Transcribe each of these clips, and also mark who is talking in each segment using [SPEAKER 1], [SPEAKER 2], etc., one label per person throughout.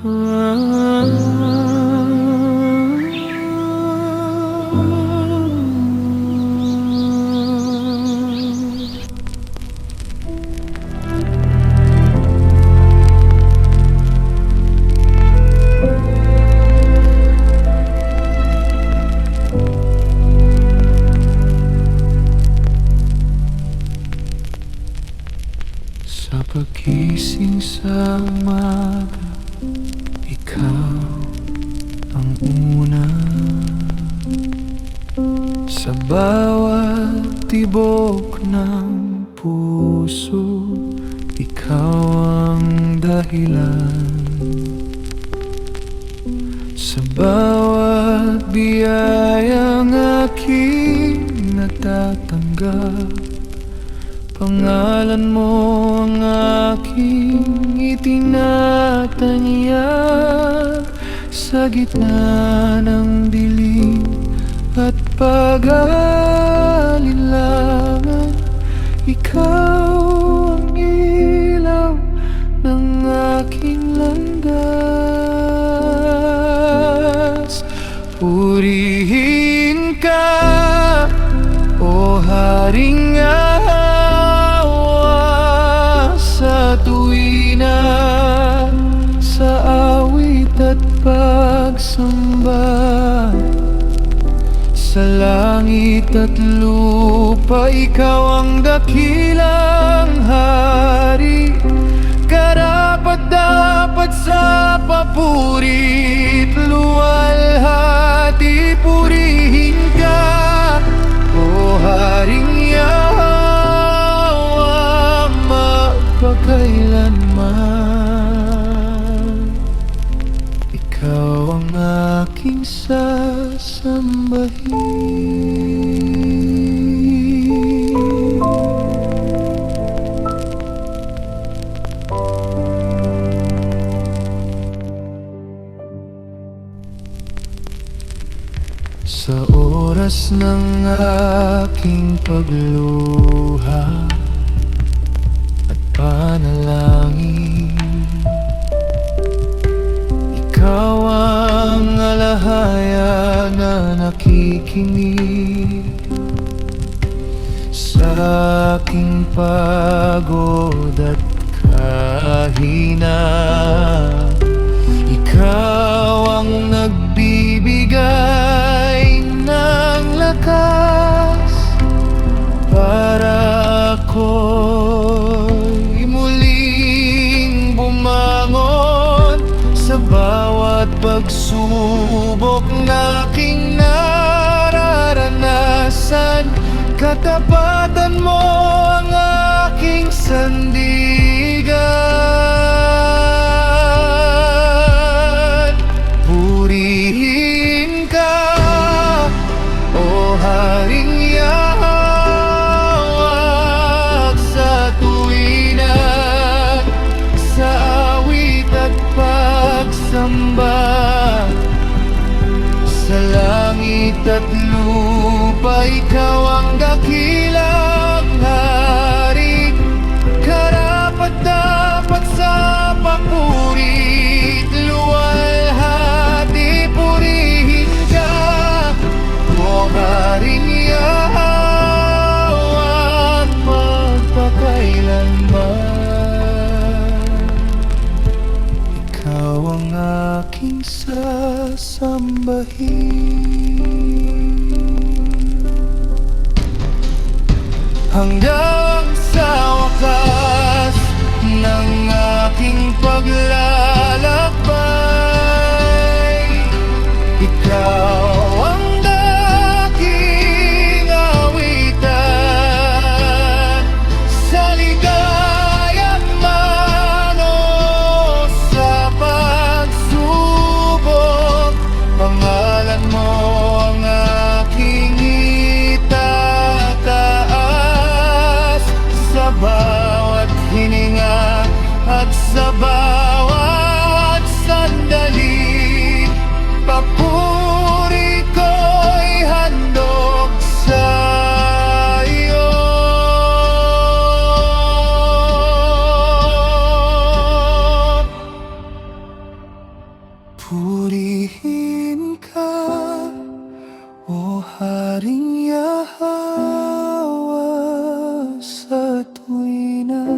[SPEAKER 1] Sa pagising sa umaga, ikaw ang una. Sa bawat tibok ng puso, ikaw ang dahilan. Sa bawat biyayang aking natatanggap, pangalan mo ang aking itinatangyak. Sa gitna ng dilim at pag-aalinlangan, ikaw ang ilaw ng aking landas. Purihin ka, o Haring sa tuwina, sa awit at pagsamba. Sa langit at lupa, ikaw ang dakilang hari. Karapat-dapat sa papurit, luwalhati. Purihin ka, o Haring magpakailanman. Ikaw ang aking sasambahin. Sa oras ng aking pagluha at panalangin, ikaw ang alahaya na nakikinig sa aking pagod at kahina. Ikaw ang nagbibigay ng lakas para ako'y muling bumangon. Sa bawat pagsubok na aking nararanasan, katapatan mo ang aking sandigan. Purihin ka, o Haring Yahweh, sa tuwina, sa awit at pagsamba. Sa langit at lupa, ikaw ang dakilang hari. Karapat-dapat sa papurit, luwalhati. Purihin ka, o Haring Yahweh, magpakailanman. Ikaw ang aking sasambahin. Hanggang sa wakas ng aking paglalakbay, ikaw ang dakilang awitan. Sa ligaya man o sa pagsubok, pangalan mo ang aking itataas. Sa bawat hininga at sa bawat Purihin ka, o Haring Yahweh, sa tuwina,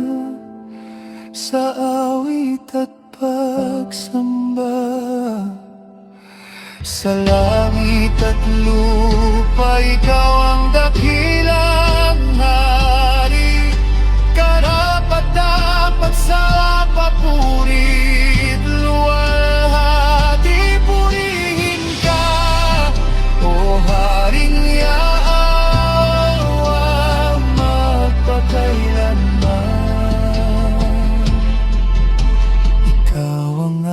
[SPEAKER 1] sa awit at pagsamba. Sa langit at lupa, ikaw ang dakilang hari, karapat-dapat sa papuri, luwalhati. Purihin ka, o Haring Yahweh, magpakailanman. Ikaw ang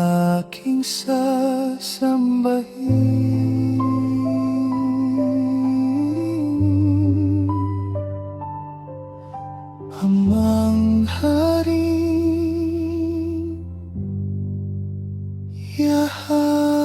[SPEAKER 1] aking sasambahin. Amang Haring Yahweh.